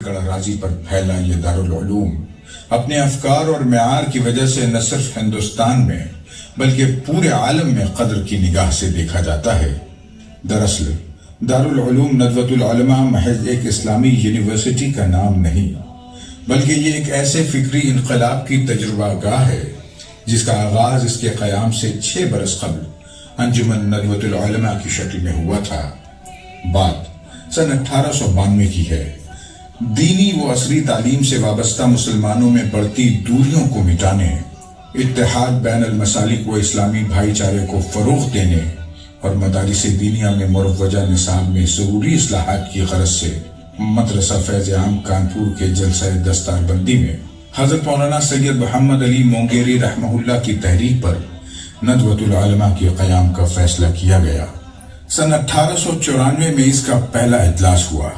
راضی پر پھیلا یہ دارالعلوم اپنے افکار اور معیار کی وجہ سے نہ صرف ہندوستان میں بلکہ پورے عالم میں قدر کی نگاہ سے دیکھا جاتا ہے۔ دراصل دارالعلوم ندوۃ العلماء محض ایک اسلامی یونیورسٹی کا نام نہیں، بلکہ یہ ایک ایسے فکری انقلاب کی تجربہ گاہ ہے جس کا آغاز اس کے قیام سے 6 برس قبل انجمن ندوۃ العلماء کی شکل میں ہوا تھا۔ بات سن 1892 کی ہے۔ دینی و عصری تعلیم سے وابستہ مسلمانوں میں بڑھتی دوریوں کو مٹانے، اتحاد بین المسالک و اسلامی بھائی چارے کو فروغ دینے اور مدارس دینیہ میں مروجہ نصاب میں ضروری اصلاحات کی غرض سے مدرسہ فیض عام کانپور کے جلسہ دستار بندی میں حضرت مولانا سید محمد علی مونگیری رحمہ اللہ کی تحریک پر ندوۃ العلماء کے قیام کا فیصلہ کیا گیا۔ سن 1894 میں اس کا پہلا اجلاس ہوا۔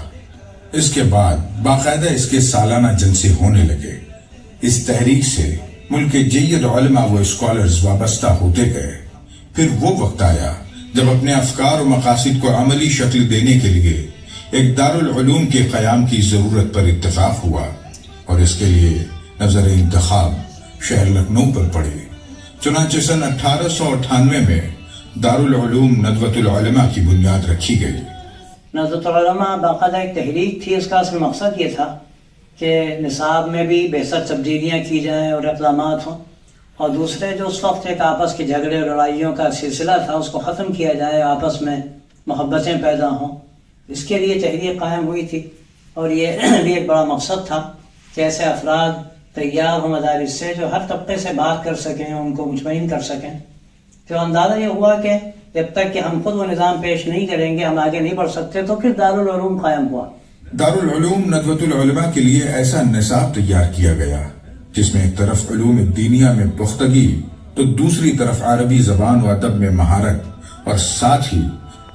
اس کے بعد باقاعدہ اس کے سالانہ جلسے ہونے لگے۔ اس تحریک سے ملک کے جید علماء و اسکالرز وابستہ ہوتے گئے۔ پھر وہ وقت آیا جب اپنے افکار و مقاصد کو عملی شکل دینے کے لیے ایک دارالعلوم کے قیام کی ضرورت پر اتفاق ہوا اور اس کے لیے نظر انتخاب شہر لکھنؤ پر پڑے۔ چنانچہ سن 1898 میں دارالعلوم ندوۃ العلماء کی بنیاد رکھی گئی۔ ندوۃ العلماء باقاعدہ ایک تحریک تھی۔ اس کا اصل مقصد یہ تھا کہ نصاب میں بھی بہتر تبدیلیاں کی جائیں اور اقدامات ہوں، اور دوسرے جو اس وقت ایک آپس کے جھگڑے اور لڑائیوں کا سلسلہ تھا اس کو ختم کیا جائے، آپس میں محبتیں پیدا ہوں۔ اس کے لیے تحریک قائم ہوئی تھی، اور یہ بھی ایک بڑا مقصد تھا کہ ایسے افراد تیار ہوں مدارس سے جو ہر طبقے سے بات کر سکیں، ان کو مطمئن کر سکیں۔ تو اندازہ یہ ہوا کہ جب تک کہ ہم خود وہ نظام پیش نہیں کریں گے ہم آگے نہیں بڑھ سکتے، تو پھر دارالعلوم قائم ہوا۔ دارالعلوم ندوۃ العلماء کے لیے ایسا نصاب تیار کیا گیا جس میں ایک طرف علوم دینیہ میں پختگی تو دوسری طرف عربی زبان و ادب میں مہارت اور ساتھ ہی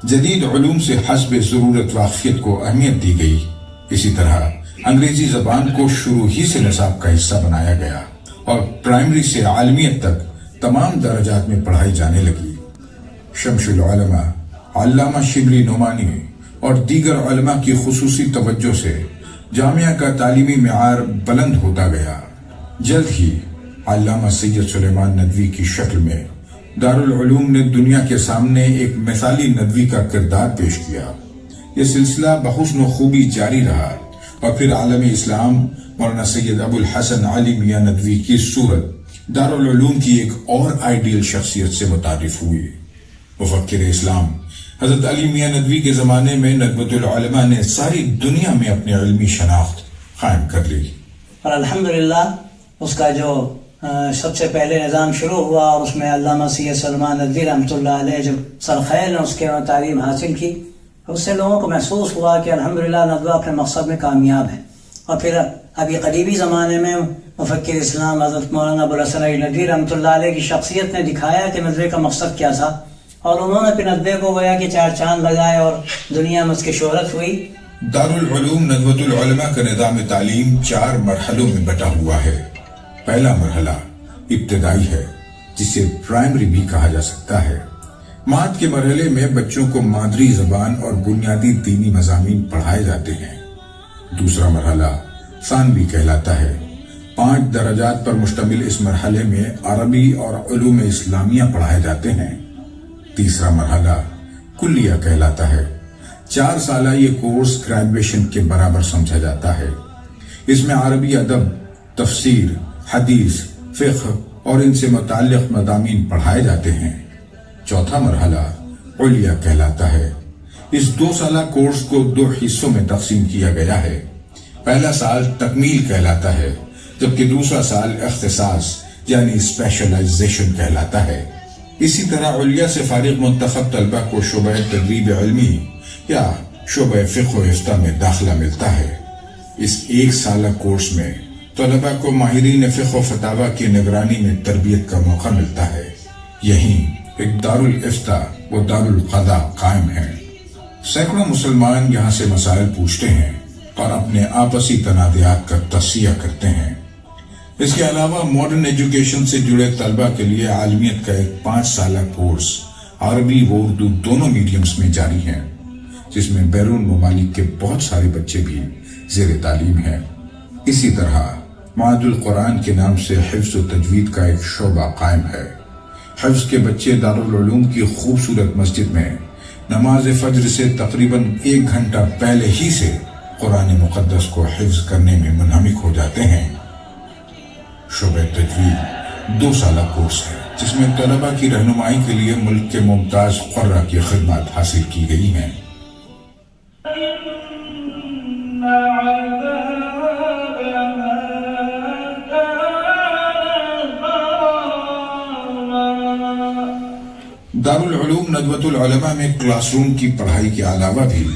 جدید علوم سے حسب ضرورت واقفیت کو اہمیت دی گئی۔ اسی طرح انگریزی زبان کو شروع ہی سے نصاب کا حصہ بنایا گیا اور پرائمری سے عالمیت تک تمام درجات میں پڑھائی جانے لگی۔ شمس العلماء، علامہ شبلی نعمانی اور دیگر علماء کی خصوصی توجہ سے جامعہ کا تعلیمی معیار بلند ہوتا گیا۔ جلد ہی علامہ سید سلیمان ندوی کی شکل میں دارالعلوم نے دنیا کے سامنے ایک مثالی ندوی کا کردار پیش کیا۔ یہ سلسلہ بحسن و خوبی جاری رہا اور پھر عالم اسلام مولانا سید ابو الحسن علی میاں ندوی کی صورت دارالعلوم کی ایک اور آئیڈیل شخصیت سے متعارف ہوئی۔ مفکر اسلام حضرت علی میاں ندوی کے زمانے میں ندوۃ العلماء نے ساری دنیا میں اپنی علمی شناخت قائم کر لی، اور الحمدللہ اس کا جو سب سے پہلے نظام شروع ہوا اور اس میں علامہ سید سلیمان ندوی رحمۃ اللہ علیہ جو سرخیل نے اس کے تعلیم حاصل کی، اس سے لوگوں کو محسوس ہوا کہ الحمدللہ ندوہ اپنے مقصد میں کامیاب ہے۔ اور پھر ابھی قریبی زمانے میں مفکر اسلام حضرت مولانا ابو الحسن علی ندوی رحمۃ اللہ علیہ کی شخصیت نے دکھایا کہ ندوے کا مقصد کیا تھا، اور انہوں نے پھر ندوے کو گویا کہ 4 چاند لگائے اور دنیا میں اس کی شہرت ہوئی۔ دارالعلوم ندوۃ العلماء کا نظام تعلیم 4 مرحلوں میں بٹا ہوا ہے۔ پہلا مرحلہ ابتدائی ہے جسے پرائمری بھی کہا جا سکتا ہے۔ ماٹ کے مرحلے میں بچوں کو مادری زبان اور بنیادی دینی مضامین پڑھائے جاتے ہیں۔ دوسرا مرحلہ ثانوی کہلاتا ہے۔ 5 درجات پر مشتمل اس مرحلے میں عربی اور علوم اسلامیہ پڑھائے جاتے ہیں۔ تیسرا مرحلہ کلیہ کہلاتا ہے۔ 4 سالہ یہ کورس گریجویشن کے برابر سمجھا جاتا ہے۔ اس میں عربی ادب، تفسیر، حدیث، فقہ اور ان سے متعلق مضامین پڑھائے جاتے ہیں۔ چوتھا مرحلہ علیہ کہلاتا ہے۔ اس 2 سالہ کورس کو 2 حصوں میں تقسیم کیا گیا ہے۔ پہلا سال تکمیل کہلاتا ہے، جبکہ دوسرا سال اختصاص یعنی اسپیشلائزیشن کہلاتا ہے۔ اسی طرح علیہ سے فارغ منتخب طلبہ کو شعبہ تدریب علمی یا شعبہ فقہ و افتاء میں داخلہ ملتا ہے۔ اس 1 سالہ کورس میں طلبہ کو ماہرین فقہ و فتاوی کی نگرانی میں تربیت کا موقع ملتا ہے۔ یہیں ایک دارالافتاء و دارالقضاء قائم ہے۔ سینکڑوں مسلمان یہاں سے مسائل پوچھتے ہیں اور اپنے آپسی تنازعات کا تصفیہ کرتے ہیں۔ اس کے علاوہ ماڈرن ایجوکیشن سے جڑے طلبہ کے لیے عالمیت کا ایک 5 سالہ کورس عربی و اردو دونوں میڈیمز میں جاری ہے، جس میں بیرون ممالک کے بہت سارے بچے بھی زیر تعلیم ہیں۔ اسی طرح معہد القرآن کے نام سے حفظ و تجوید کا ایک شعبہ قائم ہے۔ حفظ کے بچے دارالعلوم کی خوبصورت مسجد میں نماز فجر سے تقریباً 1 گھنٹہ پہلے ہی سے قرآن مقدس کو حفظ کرنے میں منہمک ہو جاتے ہیں۔ شعبہ تجوید 2 سالہ کورس ہے جس میں طلبہ کی رہنمائی کے لیے ملک کے ممتاز قرہ کی خدمات حاصل کی گئی ہیں۔ دارالعلوم ندوۃ العلماء میں کلاس روم کی پڑھائی کے علاوہ بھی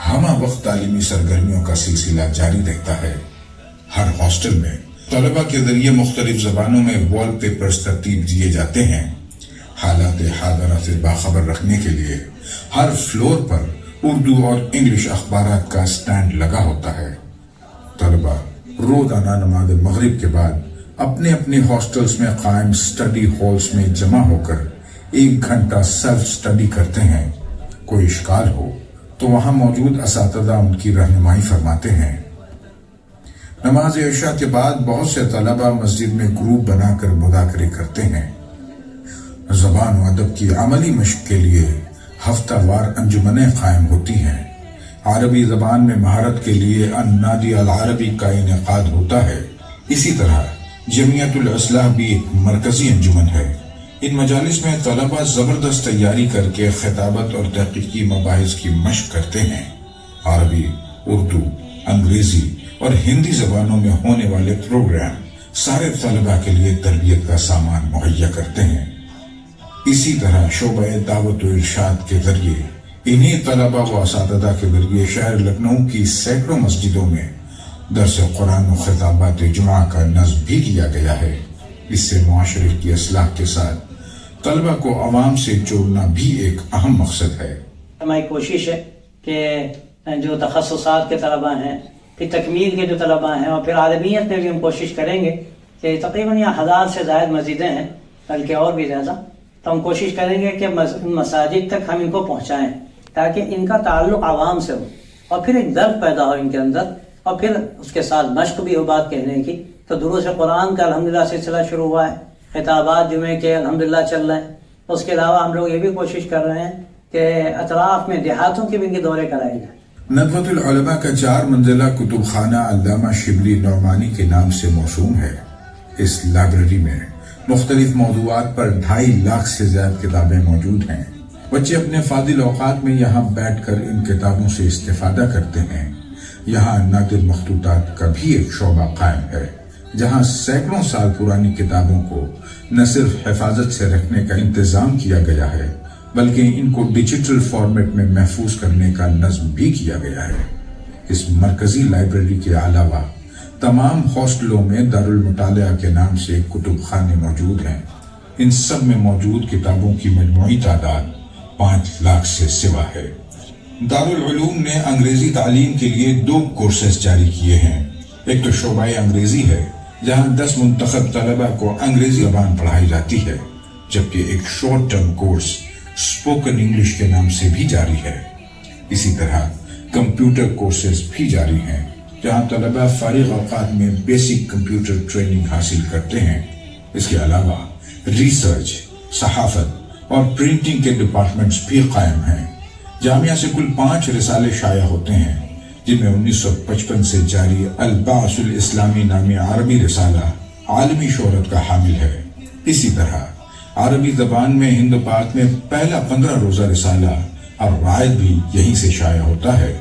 ہمہ وقت تعلیمی سرگرمیوں کا سلسلہ جاری رہتا ہے۔ ہر ہاسٹل میں طلبہ کے ذریعے مختلف زبانوں میں وال پیپرز ترتیب دیے جاتے ہیں۔ حالات حاضرہ سے باخبر رکھنے کے لیے ہر فلور پر اردو اور انگلش اخبارات کا سٹینڈ لگا ہوتا ہے۔ طلبہ روزانہ نماز مغرب کے بعد اپنے اپنے ہاسٹلز میں قائم سٹڈی ہالز میں جمع ہو کر 1 گھنٹہ سیلف سٹڈی کرتے ہیں۔ کوئی اشکال ہو تو وہاں موجود اساتذہ ان کی رہنمائی فرماتے ہیں۔ نماز عشاء کے بعد بہت سے طلبہ مسجد میں گروپ بنا کر مذاکرے کرتے ہیں۔ زبان و ادب کی عملی مشق کے لیے ہفتہ وار انجمنیں قائم ہوتی ہیں۔ عربی زبان میں مہارت کے لیے النادی العربی کا انعقاد ہوتا ہے۔ اسی طرح جمعیت الاصلاح بھی ایک مرکزی انجمن ہے۔ ان مجالس میں طلبہ زبردست تیاری کر کے خطابت اور تحقیقی مباحث کی مشق کرتے ہیں۔ عربی، اردو، انگریزی اور ہندی زبانوں میں ہونے والے پروگرام سارے طلبہ کے لیے تربیت کا سامان مہیا کرتے ہیں۔ اسی طرح شعبہ دعوت و ارشاد کے ذریعے انہی طلبہ و اساتذہ کے ذریعے شہر لکھنؤ کی سینکڑوں مسجدوں میں درس قرآن و خطابات جمعہ کا نصب بھی کیا گیا ہے۔ اس سے معاشرے کی اصلاح کے ساتھ طلبہ کو عوام سے جوڑنا بھی ایک اہم مقصد ہے۔ ہماری کوشش ہے کہ جو تخصصات کے طلبہ ہیں، پھر تکمیل کے جو طلبہ ہیں، اور پھر عالمیت میں بھی ہم کوشش کریں گے کہ تقریباً یہاں 1000 سے زائد مسجدیں ہیں، بلکہ اور بھی زیادہ، تو ہم کوشش کریں گے کہ مساجد تک ہم ان کو پہنچائیں تاکہ ان کا تعلق عوام سے ہو اور پھر ایک درد پیدا ہو ان کے اندر، اور پھر اس کے ساتھ مشق بھی ہو بات کہنے کی۔ تو دروس قرآن کا الحمدللہ سلسلہ شروع ہوا ہے، خطابات جمعے کے الحمدللہ چل رہے ہیں۔ اس کے علاوہ ہم لوگ یہ بھی کوشش کر رہے ہیں کہ اطراف میں دیہاتوں کے بھی ان کے دورے کرائے جائیں۔ ندوۃ العلماء کا 4 منزلہ کتب خانہ علامہ شبلی نعمانی کے نام سے موسوم ہے۔ اس لائبریری میں مختلف موضوعات پر 2.5 لاکھ سے زیادہ کتابیں موجود ہیں۔ بچے اپنے فاضل اوقات میں یہاں بیٹھ کر ان کتابوں سے استفادہ کرتے ہیں۔ یہاں نادر مخطوطات کا بھی ایک شعبہ قائم ہے، جہاں سینکڑوں سال پرانی کتابوں کو نہ صرف حفاظت سے رکھنے کا انتظام کیا گیا ہے بلکہ ان کو ڈیجیٹل فارمیٹ میں محفوظ کرنے کا نظم بھی کیا گیا ہے۔ اس مرکزی لائبریری کے علاوہ تمام ہاسٹلوں میں دارالمطالعہ کے نام سے کتب خانے موجود ہیں۔ ان سب میں موجود کتابوں کی مجموعی تعداد 5 لاکھ سے سوا ہے۔ دارالعلوم نے انگریزی تعلیم کے لیے 2 کورسز جاری کیے ہیں۔ ایک تو شعبہ انگریزی ہے جہاں 10 منتخب طلبہ کو انگریزی زبان پڑھائی جاتی ہے، جبکہ ایک short term course spoken English کے نام سے بھی جاری ہے۔ اسی طرح کمپیوٹر کورسز بھی جاری ہیں جہاں طلبہ فارغ اوقات میں بیسک کمپیوٹر ٹریننگ حاصل کرتے ہیں۔ اس کے علاوہ ریسرچ، صحافت اور پرنٹنگ کے ڈپارٹمنٹس بھی قائم ہیں۔ جامعہ سے کل 5 رسالے شائع ہوتے ہیں، جن میں 1955 سے جاری البعث الاسلامی نامی عربی رسالہ عالمی شہرت کا حامل ہے۔ اسی طرح عربی زبان میں ہند پاک میں پہلا 15 روزہ رسالہ الرائد بھی یہیں سے شائع ہوتا ہے۔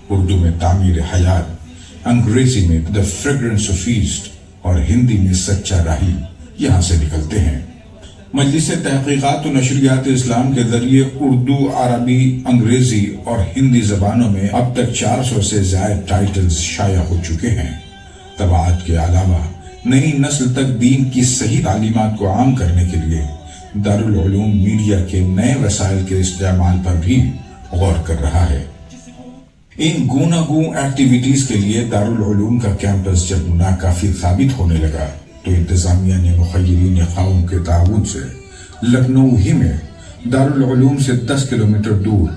اردو میں تعمیر حیات، انگریزی میں The Fragrance of East اور ہندی میں سچا راہی یہاں سے نکلتے ہیں۔ مجلس تحقیقات و نشریات اسلام کے ذریعے اردو، عربی، انگریزی اور ہندی زبانوں میں اب تک 400 سے زائد ٹائٹلز شائع ہو چکے ہیں۔ طباعت کے علاوہ نئی نسل تک دین کی صحیح تعلیمات کو عام کرنے کے لیے دارالعلوم میڈیا کے نئے وسائل کے استعمال پر بھی غور کر رہا ہے۔ ان گوناگو ایکٹیویٹیز کے لیے دارالعلوم کا کیمپس جب ناکافی ثابت ہونے لگا تو انتظامیہ نے مخیرین قوم کے تعاون سے لکھنؤ ہی میں دارالعلوم سے 10 کلومیٹر دور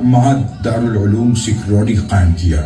معہد دارالعلوم سکھروڈی قائم کیا،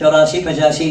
84-85